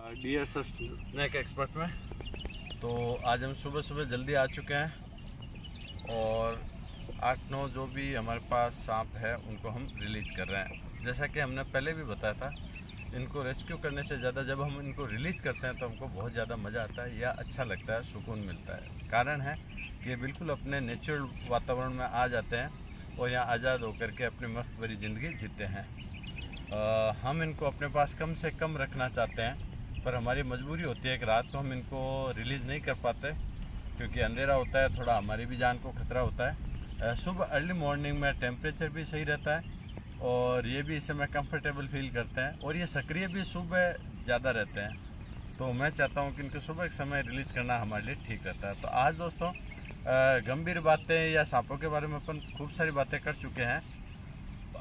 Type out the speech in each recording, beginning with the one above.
Dear snack expert में तो आज हम सुबह सुबह जल्दी आ चुके हैं और 8-9 जो भी हमारे पास सांप है उनको हम रिलीज़ कर रहे हैं। जैसा कि हमने पहले भी बताया था, इनको रेस्क्यू करने से ज़्यादा जब हम इनको रिलीज़ करते हैं तो हमको बहुत ज़्यादा मज़ा आता है या अच्छा लगता है, सुकून मिलता है। कारण है कि ये बिल्कुल अपने नेचुरल वातावरण में आ जाते हैं और यहाँ आज़ाद होकर के अपनी मस्त भरी ज़िंदगी जीते हैं। हम इनको अपने पास कम से कम रखना चाहते हैं, पर हमारी मजबूरी होती है कि रात को हम इनको रिलीज़ नहीं कर पाते क्योंकि अंधेरा होता है, थोड़ा हमारी भी जान को खतरा होता है। सुबह अर्ली मॉर्निंग में टेम्परेचर भी सही रहता है और ये भी इस समय कंफर्टेबल फील करते हैं और ये सक्रिय भी सुबह ज़्यादा रहते हैं। तो मैं चाहता हूँ कि इनको सुबह के समय रिलीज़ करना हमारे लिए ठीक रहता है। तो आज दोस्तों गंभीर बातें या सांपों के बारे में अपन खूब सारी बातें कर चुके हैं।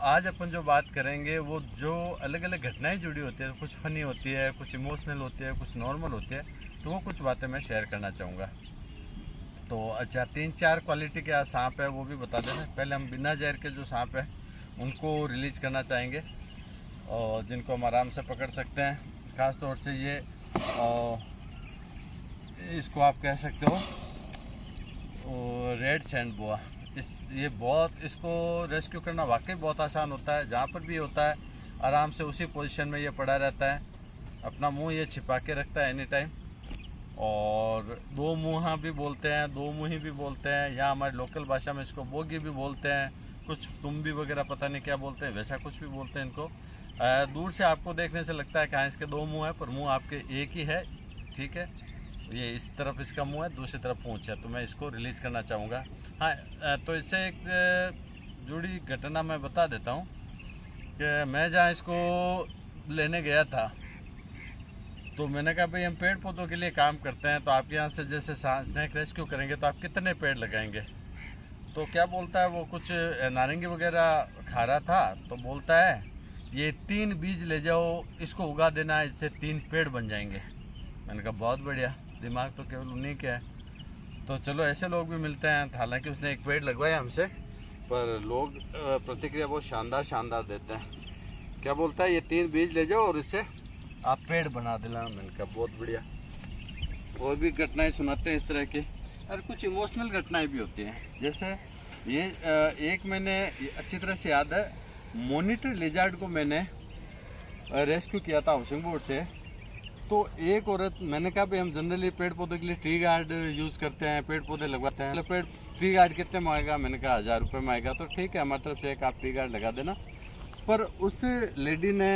आज अपन जो बात करेंगे वो जो अलग अलग घटनाएं जुड़ी होती है, कुछ फनी होती है, कुछ इमोशनल होती है, कुछ नॉर्मल होती है, तो वो कुछ बातें मैं शेयर करना चाहूँगा। तो अच्छा 3-4 क्वालिटी के सांप है वो भी बता देना। पहले हम बिना जहर के जो सांप है उनको रिलीज़ करना चाहेंगे और जिनको हम आराम से पकड़ सकते हैं। ख़ास तौर से ये इसको आप कह सकते हो रेड सैंड बोआ। ये बहुत इसको रेस्क्यू करना वाकई बहुत आसान होता है। जहाँ पर भी होता है आराम से उसी पोजीशन में ये पड़ा रहता है, अपना मुंह ये छिपा के रखता है एनी टाइम। और दो मुँहा भी बोलते हैं, दो मुँही भी बोलते हैं, या हमारी लोकल भाषा में इसको बोगी भी बोलते हैं, कुछ तुम्बी वगैरह पता नहीं क्या बोलते हैं, वैसा कुछ भी बोलते हैं इनको। दूर से आपको देखने से लगता है कि हाँ इसके दो मुँह है, पर मुँह आपके एक ही है, ठीक है। ये इस तरफ इसका मुंह है, दूसरी तरफ पूंछ है। तो मैं इसको रिलीज़ करना चाहूँगा। हाँ, तो इससे एक जुड़ी घटना मैं बता देता हूँ कि मैं जहाँ इसको लेने गया था तो मैंने कहा भाई हम पेड़ पौधों के लिए काम करते हैं, तो आपके यहाँ से जैसे स्नैक रेस्क्यू करेंगे तो आप कितने पेड़ लगाएंगे। तो क्या बोलता है, वो कुछ नारंगी वगैरह खा रहा था, तो बोलता है ये 3 बीज ले जाओ, इसको उगा देना, इससे 3 पेड़ बन जाएंगे। मैंने कहा बहुत बढ़िया, दिमाग तो केवल उन्हीं के है। तो चलो ऐसे लोग भी मिलते हैं। हालांकि उसने एक पेड़ लगवाया हमसे, पर लोग प्रतिक्रिया बहुत शानदार देते हैं। क्या बोलता है ये 3 बीज ले जाओ और इससे आप पेड़ बना देना। मैंने कहा बहुत बढ़िया। और भी घटनाएं सुनाते हैं इस तरह की, और कुछ इमोशनल घटनाएं भी होती हैं। जैसे ये एक मैंने अच्छी तरह से याद है, मॉनिटर लिजार्ड को मैंने रेस्क्यू किया था हाउसिंग बोर्ड से। तो एक औरत, मैंने कहा भाई हम जनरली पेड़ पौधों के लिए ट्री गार्ड यूज़ करते हैं, पेड़ पौधे लगवाते हैं। ट्री गार्ड कितने में आएगा? मैंने कहा 1000 रुपये में आएगा। तो ठीक है, हमारी तरफ से एक आप ट्री गार्ड लगा देना। पर उस लेडी ने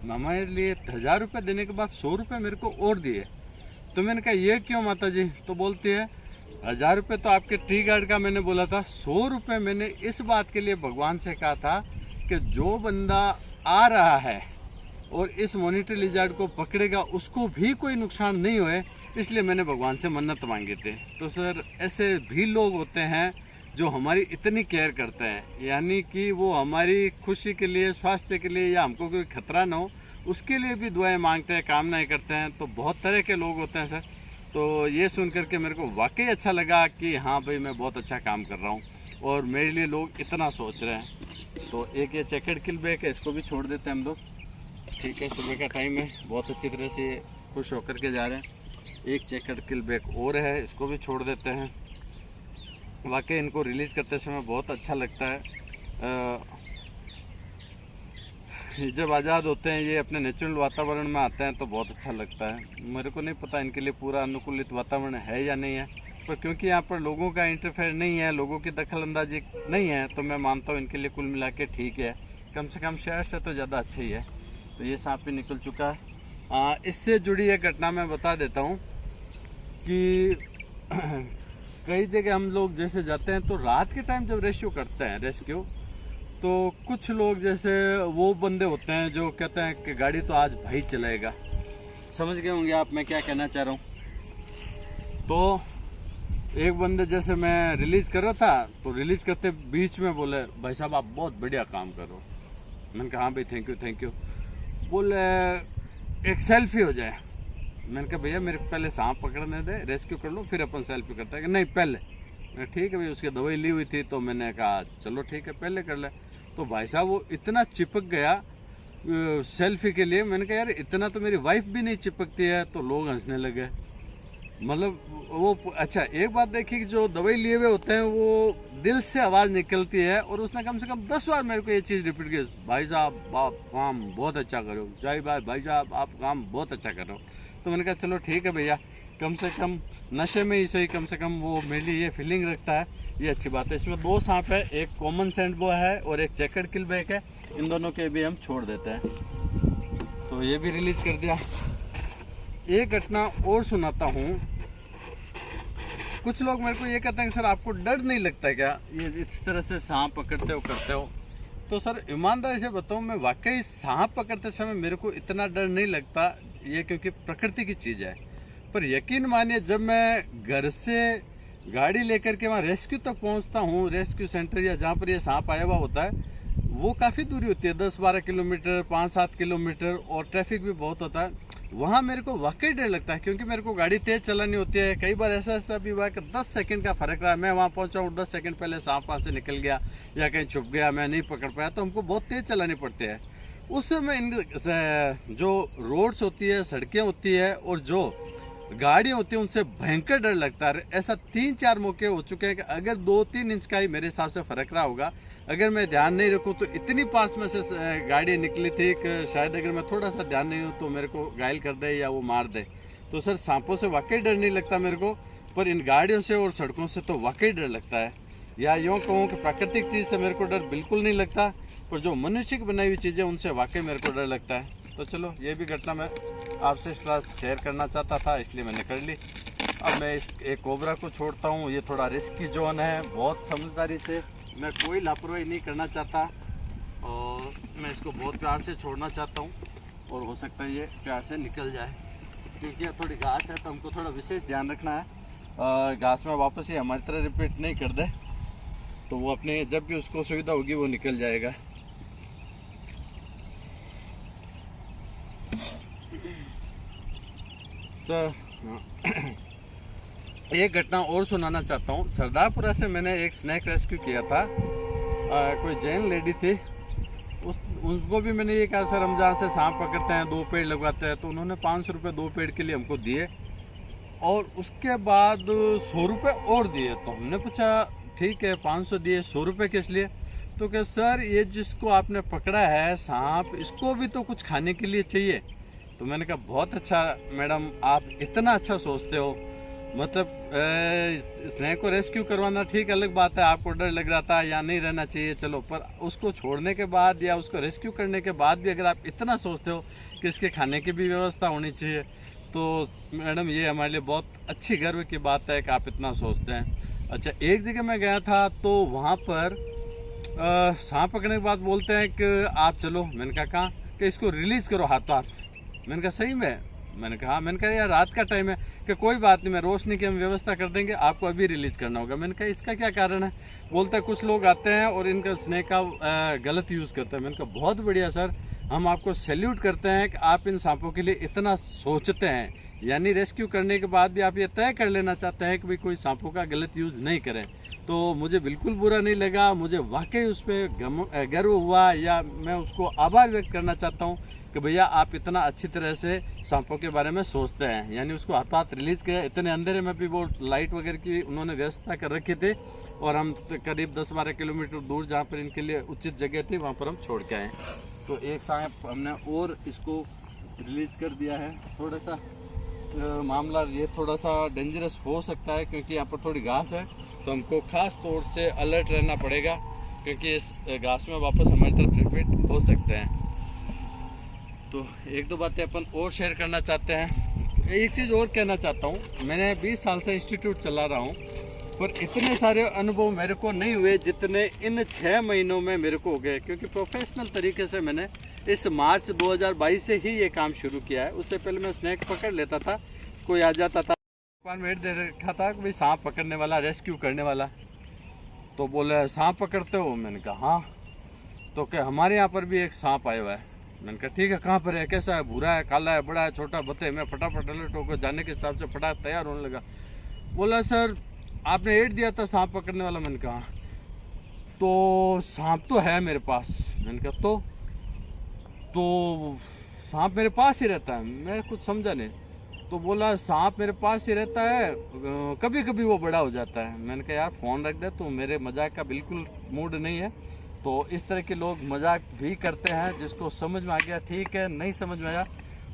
हमारे लिए 1000 रुपये देने के बाद 100 रुपये मेरे को और दिए। तो मैंने कहा ये क्यों माता जी? तो बोलती है 1000 रुपये तो आपके ट्री गार्ड का मैंने बोला था, 100 रुपये मैंने इस बात के लिए भगवान से कहा था कि जो बंदा आ रहा है और इस मॉनिटर लिजार्ड को पकड़ेगा उसको भी कोई नुकसान नहीं होए, इसलिए मैंने भगवान से मन्नत मांगे थे। तो सर ऐसे भी लोग होते हैं जो हमारी इतनी केयर करते हैं, यानी कि वो हमारी खुशी के लिए, स्वास्थ्य के लिए, या हमको कोई खतरा ना हो उसके लिए भी दुआएं मांगते हैं, कामनाएं करते हैं। तो बहुत तरह के लोग होते हैं सर। तो ये सुन करके मेरे को वाकई अच्छा लगा कि हाँ भाई मैं बहुत अच्छा काम कर रहा हूँ और मेरे लिए लोग इतना सोच रहे हैं। तो एक ये चेकर्ड किलबैक है, इसको भी छोड़ देते हैं हम लोग। ठीक है, सुबह का टाइम है, बहुत अच्छी तरह से खुश होकर के जा रहे हैं। एक चेकर्ड किलबैक और है, इसको भी छोड़ देते हैं। वाकई इनको रिलीज़ करते समय बहुत अच्छा लगता है। जब आज़ाद होते हैं, ये अपने नेचुरल वातावरण में आते हैं तो बहुत अच्छा लगता है। मेरे को नहीं पता इनके लिए पूरा अनुकूलित वातावरण है या नहीं है, पर क्योंकि यहाँ पर लोगों का इंटरफेयर नहीं है, लोगों की दखलंदाजी नहीं है, तो मैं मानता हूँ इनके लिए कुल मिला के ठीक है। कम से कम शहर से तो ज़्यादा अच्छा ही है। तो ये सांप भी निकल चुका है। इससे जुड़ी एक घटना मैं बता देता हूँ कि कई जगह हम लोग जैसे जाते हैं तो रात के टाइम जब रेस्क्यू तो कुछ लोग जैसे वो बंदे होते हैं जो कहते हैं कि गाड़ी तो आज भाई चलाएगा। समझ गए होंगे आप मैं क्या कहना चाह रहा हूँ। तो एक बंदे जैसे मैं रिलीज़ कर रहा था, तो रिलीज़ करते बीच में बोले भाई साहब आप बहुत बढ़िया काम करो। मैंने कहा हाँ भाई थैंक यू। बोले एक सेल्फी हो जाए। मैंने कहा भैया मेरे को पहले सांप पकड़ने दे, रेस्क्यू कर लूँ, फिर अपन सेल्फी करते हैं। कि नहीं पहले। ठीक है भाई, उसकी दवाई ली हुई थी तो मैंने कहा चलो ठीक है पहले कर ले। तो भाई साहब वो इतना चिपक गया सेल्फी के लिए। मैंने कहा यार इतना तो मेरी वाइफ भी नहीं चिपकती है, तो लोग हंसने लगे। मतलब वो अच्छा एक बात देखिए कि जो दवाई लिए हुए होते हैं वो दिल से आवाज़ निकलती है, और उसने कम से कम 10 बार मेरे को ये चीज़ रिपीट की, भाई साहब आप काम बहुत अच्छा करो, जय भाई साहब आप काम बहुत अच्छा कर रहे हो। तो मैंने कहा चलो ठीक है भैया, कम से कम नशे में ही सही, कम से कम वो मेरे लिए ये फीलिंग रखता है, ये अच्छी बात है। इसमें 2 सांप है, एक कॉमन सैंड बो है और एक चेकर्ड किलबैक है। इन दोनों के भी हम छोड़ देते हैं, तो ये भी रिलीज कर दिया। एक घटना और सुनाता हूँ। कुछ लोग मेरे को ये कहते हैं कि सर आपको डर नहीं लगता क्या ये इस तरह से सांप पकड़ते हो करते हो? तो सर ईमानदारी से बताऊँ, मैं वाकई सांप पकड़ते समय मेरे को इतना डर नहीं लगता, ये क्योंकि प्रकृति की चीज़ है। पर यकीन मानिए जब मैं घर से गाड़ी लेकर के वहाँ रेस्क्यू तक पहुँचता हूँ, रेस्क्यू सेंटर या जहाँ पर ये सांप आया हुआ होता है, वो काफ़ी दूरी होती है, 10-12 किलोमीटर 5-7 किलोमीटर, और ट्रैफिक भी बहुत होता है। वहाँ मेरे को वाकई डर लगता है, क्योंकि मेरे को गाड़ी तेज चलानी होती है। कई बार ऐसा भी हुआ है कि 10 सेकंड का फर्क रहा है, मैं वहाँ पहुँचा हूँ 10 सेकंड पहले सांप वहाँ से निकल गया या कहीं छुप गया, मैं नहीं पकड़ पाया, तो हमको बहुत तेज चलानी पड़ती है। उस समय इन जो रोड्स होती है, सड़कें होती है और जो गाड़ियाँ होती है, उनसे भयंकर डर लगता है। ऐसा 3-4 मौके हो चुके हैं कि अगर 2-3 इंच का ही मेरे हिसाब से फर्क रहा होगा, अगर मैं ध्यान नहीं रखूं तो इतनी पास में से गाड़ी निकली थी कि शायद अगर मैं थोड़ा सा ध्यान नहीं दूं तो मेरे को घायल कर दे या वो मार दे। तो सर सांपों से वाकई डर नहीं लगता मेरे को, पर इन गाड़ियों से और सड़कों से तो वाकई डर लगता है। या यूँ कहूँ कि प्राकृतिक चीज़ से मेरे को डर बिल्कुल नहीं लगता, पर जो मनुष्य की बनाई हुई चीज़ें उनसे वाकई मेरे को डर लगता है। तो चलो ये भी घटना मैं आपसे शेयर करना चाहता था, इसलिए मैंने कर ली। अब मैं एक कोबरा को छोड़ता हूँ, ये थोड़ा रिस्की जोन है, बहुत समझदारी से, मैं कोई लापरवाही नहीं करना चाहता और मैं इसको बहुत प्यार से छोड़ना चाहता हूँ, और हो सकता है ये प्यार से निकल जाए, क्योंकि थोड़ी घास है तो हमको थोड़ा विशेष ध्यान रखना है, घास में वापस ये हमारी तरह रिपीट नहीं कर दे, तो वो अपने जब भी उसको सुविधा होगी वो निकल जाएगा। सर एक घटना और सुनाना चाहता हूँ। सरदारपुरा से मैंने एक स्नैक रेस्क्यू किया था, कोई जैन लेडी थी, उनको भी मैंने ये कहा सर हम जहाँ से सांप पकड़ते हैं 2 पेड़ लगवाते हैं, तो उन्होंने 500 रुपये 2 पेड़ के लिए हमको दिए, और उसके बाद 100 रुपये और दिए। तो हमने पूछा ठीक है 500 दिए, 100 रुपये किस लिए? तो क्या सर ये जिसको आपने पकड़ा है सांप, इसको भी तो कुछ खाने के लिए चाहिए। तो मैंने कहा बहुत अच्छा मैडम, आप इतना अच्छा सोचते हो, मतलब स्नेक को रेस्क्यू करवाना ठीक अलग बात है, आपको डर लग रहा था या नहीं रहना चाहिए चलो, पर उसको छोड़ने के बाद या उसको रेस्क्यू करने के बाद भी अगर आप इतना सोचते हो कि इसके खाने की भी व्यवस्था होनी चाहिए, तो मैडम ये हमारे लिए बहुत अच्छी गर्व की बात है कि आप इतना सोचते हैं। अच्छा एक जगह मैं गया था, तो वहाँ पर सांप पकड़ने के बाद बोलते हैं कि आप चलो, मैंने कहा कहाँ, कि इसको रिलीज करो हाथों हाथ। मैंने कहा सही में? मैंने कहा हाँ। मैंने कहा यार रात का टाइम है, कि कोई बात नहीं, मैं रोशनी की हम व्यवस्था कर देंगे, आपको अभी रिलीज करना होगा। मैंने कहा इसका क्या कारण है? बोलता है कुछ लोग आते हैं और इनका स्नेक का गलत यूज़ करते हैं। मैंने कहा बहुत बढ़िया सर, हम आपको सैल्यूट करते हैं कि आप इन सांपों के लिए इतना सोचते हैं, यानी रेस्क्यू करने के बाद भी आप ये तय कर लेना चाहते हैं कि भाई कोई सांपों का गलत यूज़ नहीं करें। तो मुझे बिल्कुल बुरा नहीं लगा, मुझे वाकई उस पर गर्व हुआ, या मैं उसको आभार व्यक्त करना चाहता हूँ कि भैया आप इतना अच्छी तरह से सांपों के बारे में सोचते हैं। यानी उसको हाथ हाथ रिलीज किया, इतने अंधेरे में भी वो लाइट वगैरह की उन्होंने व्यवस्था कर रखी थी, और हम करीब 10-12 किलोमीटर दूर जहाँ पर इनके लिए उचित जगह थी वहाँ पर हम छोड़ के आए। तो एक सांप हमने और इसको रिलीज कर दिया है। थोड़ा सा मामला ये थोड़ा सा डेंजरस हो सकता है, क्योंकि यहाँ पर थोड़ी घास है, तो हमको खास तौर से अलर्ट रहना पड़ेगा, क्योंकि इस घास में वापस हमारी तरफ रिपीट हो सकते हैं। तो 1-2 बातें अपन और शेयर करना चाहते हैं। एक चीज़ और कहना चाहता हूँ, मैंने 20 साल से इंस्टीट्यूट चला रहा हूँ, पर इतने सारे अनुभव मेरे को नहीं हुए जितने इन 6 महीनों में मेरे को हो गए, क्योंकि प्रोफेशनल तरीके से मैंने इस मार्च 2022 से ही ये काम शुरू किया है। उससे पहले मैं स्नैक पकड़ लेता था, कोई आ जाता था, वेट दे रखा था कि भाई सांप पकड़ने वाला, रेस्क्यू करने वाला, तो बोले सांप पकड़ते हो? मैंने कहा हाँ। तो क्या हमारे यहाँ पर भी एक सांप आया हुआ है? मैंने कहा ठीक है, कहाँ पर है, कैसा है, भूरा है, काला है, बड़ा है, छोटा? बते। मैं फटाफट अलर्ट होकर जाने के हिसाब से फटाफट तैयार होने लगा। बोला सर आपने एड दिया था सांप पकड़ने वाला? मैंने कहा तो सांप तो है मेरे पास। मैंने कहा तो सांप मेरे पास ही रहता है। मैं कुछ समझा नहीं, तो बोला सांप मेरे पास ही रहता है, कभी कभी वो बड़ा हो जाता है। मैंने कहा यार फ़ोन रख दे, तो मेरे मजाक का बिल्कुल मूड नहीं है। तो इस तरह के लोग मजाक भी करते हैं, जिसको समझ में आ गया ठीक है, नहीं समझ में आया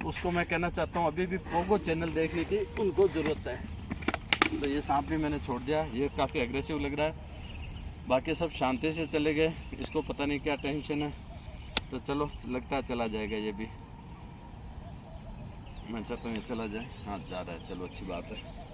उसको मैं कहना चाहता हूँ अभी भी पोगो चैनल देखने की उनको ज़रूरत है। तो ये सांप भी मैंने छोड़ दिया, ये काफ़ी एग्रेसिव लग रहा है। बाकी सब शांति से चले गए, इसको पता नहीं क्या टेंशन है। तो चलो, लगता है चला जाएगा ये भी। मैं चाहता हूँ ये चला जाए। हाँ जा रहा है, चलो अच्छी बात है।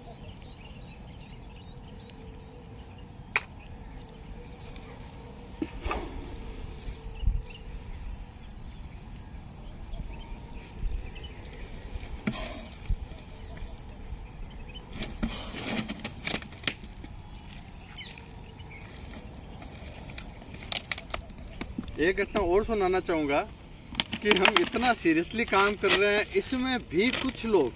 एक घटना और सुनाना चाहूँगा कि हम इतना सीरियसली काम कर रहे हैं, इसमें भी कुछ लोग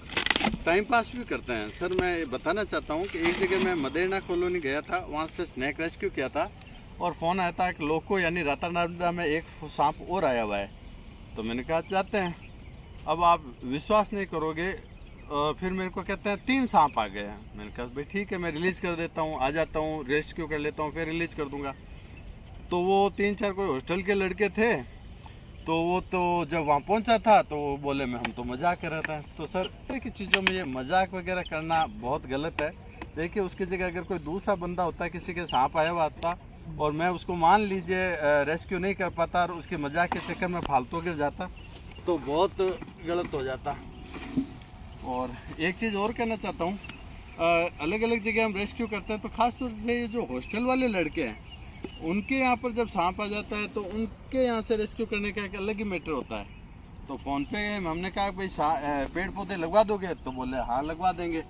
टाइम पास भी करते हैं। सर मैं बताना चाहता हूँ कि एक जगह मैं मदेना कॉलोनी गया था, वहाँ से स्नैक रेस्क्यू किया था और फ़ोन आया था कि लोको यानी रातानाडा में एक सांप और आया हुआ है। तो मैंने कहा जाते हैं। अब आप विश्वास नहीं करोगे, फिर मेरे को कहते हैं 3 सांप आ गए हैं। मैंने कहा भाई ठीक है, मैं रिलीज़ कर देता हूँ, आ जाता हूँ, रेस्क्यू कर लेता हूँ, फिर रिलीज़ कर दूँगा। तो वो 3-4 कोई हॉस्टल के लड़के थे, तो वो तो जब वहाँ पहुँचा था तो वो बोले मैं हम तो मजाक कर रहा था। तो सर देखिए चीज़ों में ये मजाक वगैरह करना बहुत गलत है। देखिए उसकी जगह अगर कोई दूसरा बंदा होता, किसी के सांप आया हुआ था और मैं उसको मान लीजिए रेस्क्यू नहीं कर पाता और उसके मजाक के चक्कर में फालतू गिर जाता, तो बहुत गलत हो जाता। और एक चीज़ और कहना चाहता हूँ, अलग अलग जगह हम रेस्क्यू करते हैं, तो ख़ासतौर से ये जो हॉस्टल वाले लड़के हैं उनके यहाँ पर जब सांप आ जाता है तो उनके यहाँ से रेस्क्यू करने का एक अलग ही मैटर होता है। तो फ़ोन पे हमने कहा भाई पेड़ पौधे लगवा दोगे, तो बोले हाँ लगवा देंगे।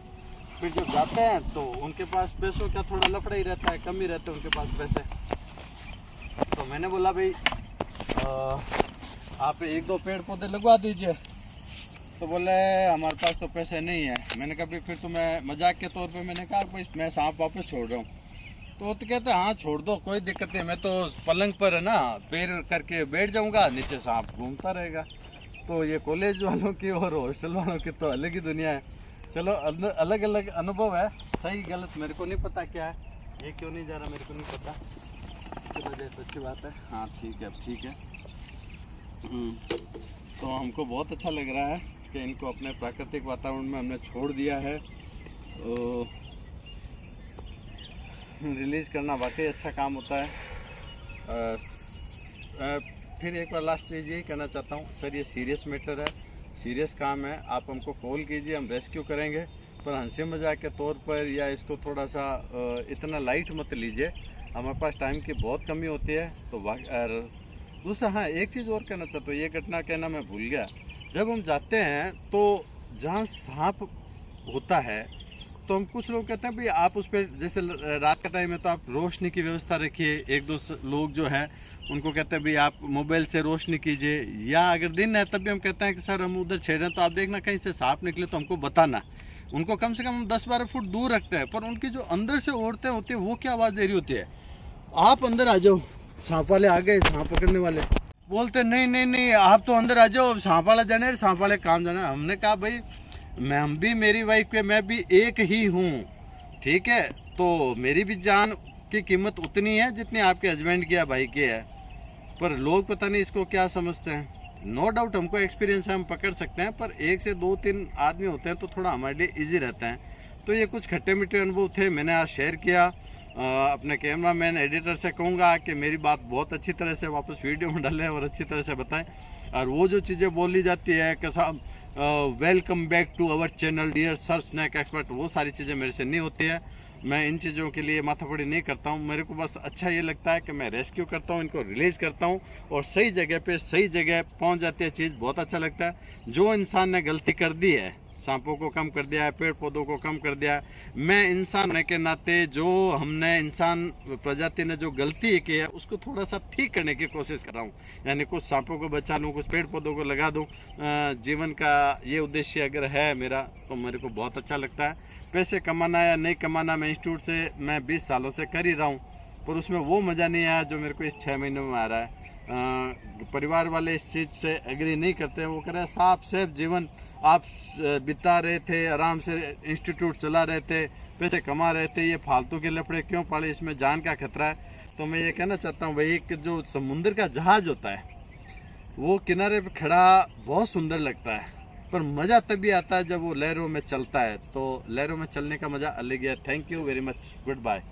फिर जब जाते हैं तो उनके पास पैसों का थोड़ा लफड़ा ही रहता है, कम ही रहते हैं उनके पास पैसे। तो मैंने बोला भाई आप 1-2 पेड़ पौधे लगवा दीजिए। तो बोले हमारे पास तो पैसे नहीं है। मैंने कहा भाई फिर तो मैं मजाक के तौर पे मैंने कहा भाई मैं सांप वापस छोड़ रहा हूँ। तो वो तो कहते हैं हाँ छोड़ दो, कोई दिक्कत नहीं, मैं तो पलंग पर है ना पैर करके बैठ जाऊंगा, नीचे सांप घूमता रहेगा। तो ये कॉलेज वालों की और हॉस्टल वालों की तो अलग ही दुनिया है। चलो अलग अलग अनुभव है, सही गलत मेरे को नहीं पता क्या है, ये क्यों नहीं जा रहा मेरे को नहीं पता। चलो जैसे अच्छी बात है, हाँ ठीक है, अब ठीक है। तो हमको बहुत अच्छा लग रहा है कि इनको अपने प्राकृतिक वातावरण में हमने छोड़ दिया है। तो रिलीज़ करना वाकई अच्छा काम होता है। फिर एक बार लास्ट चीज़ यही कहना चाहता हूँ, सर ये सीरियस मैटर है, सीरियस काम है। आप हमको कॉल कीजिए, हम रेस्क्यू करेंगे, पर हंसी मजाक के तौर पर या इसको थोड़ा सा इतना लाइट मत लीजिए। हमारे पास टाइम की बहुत कमी होती है। तो दूसरा हाँ एक चीज़ और कहना चाहता हूँ, ये घटना कहना मैं भूल गया। जब हम जाते हैं तो जहाँ सांप होता है तो हम कुछ लोग कहते हैं भाई आप उस पर, जैसे रात का टाइम है तो आप रोशनी की व्यवस्था रखिए। एक दो लोग जो है उनको कहते हैं भाई आप मोबाइल से रोशनी कीजिए, या अगर दिन है तब भी हम कहते हैं कि सर हम उधर छेड़ रहे हैं तो आप देखना कहीं से सांप निकले तो हमको बताना। उनको कम से कम हम 10-12 फुट दूर रखते हैं, पर उनकी जो अंदर से औरतें होती है वो क्या आवाज़ दे रही होती है, आप अंदर आ जाओ, सांप वाले आ गए, सांप पकड़ने वाले। बोलते नहीं नहीं नहीं आप तो अंदर आ जाओ, सांप वाला जाने, सांप वाले काम जाना। हमने कहा भाई मैं भी, मेरी वाइफ के मैं भी एक ही हूँ, ठीक है, तो मेरी भी जान की कीमत उतनी है जितनी आपके हस्बैंड की या भाई की है। पर लोग पता नहीं इसको क्या समझते हैं। नो डाउट हमको एक्सपीरियंस है, हम पकड़ सकते हैं, पर 1 से 2-3 आदमी होते हैं तो थोड़ा हमारे लिए ईजी रहता है। तो ये कुछ खट्टे मीठे अनुभव थे, मैंने आज शेयर किया। अपने कैमरा मैन एडिटर से कहूँगा कि मेरी बात बहुत अच्छी तरह से वापस वीडियो में डालें और अच्छी तरह से बताएं। और वो जो चीज़ें बोली जाती है कि साहब welcome back to our channel dear sir snack expert, वो सारी चीज़ें मेरे से नहीं होती है। मैं इन चीज़ों के लिए माथापड़ी नहीं करता हूँ। मेरे को बस अच्छा ये लगता है कि मैं रेस्क्यू करता हूँ, इनको रिलीज़ करता हूँ और सही जगह पे सही जगह पहुँच जाती है चीज़, बहुत अच्छा लगता है। जो इंसान ने गलती कर दी है, सांपों को कम कर दिया है, पेड़ पौधों को कम कर दिया है, मैं इंसान होने के नाते जो हमने इंसान प्रजाति ने जो गलती की है उसको थोड़ा सा ठीक करने की कोशिश कर रहा हूँ। यानी कुछ सांपों को बचा लूँ, कुछ पेड़ पौधों को लगा दूँ। जीवन का ये उद्देश्य अगर है मेरा तो मेरे को बहुत अच्छा लगता है। पैसे कमाना या नहीं कमाना मैं इंस्टीट्यूट से मैं 20 सालों से कर ही रहा हूँ, पर उसमें वो मज़ा नहीं आया जो मेरे को इस 6 महीनों में आ रहा है। परिवार वाले इस चीज़ से एग्री नहीं करते हैं। वो कह रहे हैं साफ सेफ जीवन आप बिता रहे थे, आराम से इंस्टीट्यूट चला रहे थे, पैसे कमा रहे थे, ये फालतू के लफड़े क्यों पड़े, इसमें जान का खतरा है। तो मैं ये कहना चाहता हूँ भाई कि जो समुद्र का जहाज़ होता है वो किनारे पर खड़ा बहुत सुंदर लगता है, पर मज़ा तभी आता है जब वो लहरों में चलता है। तो लहरों में चलने का मज़ा अलग है। Thank you very much, good bye.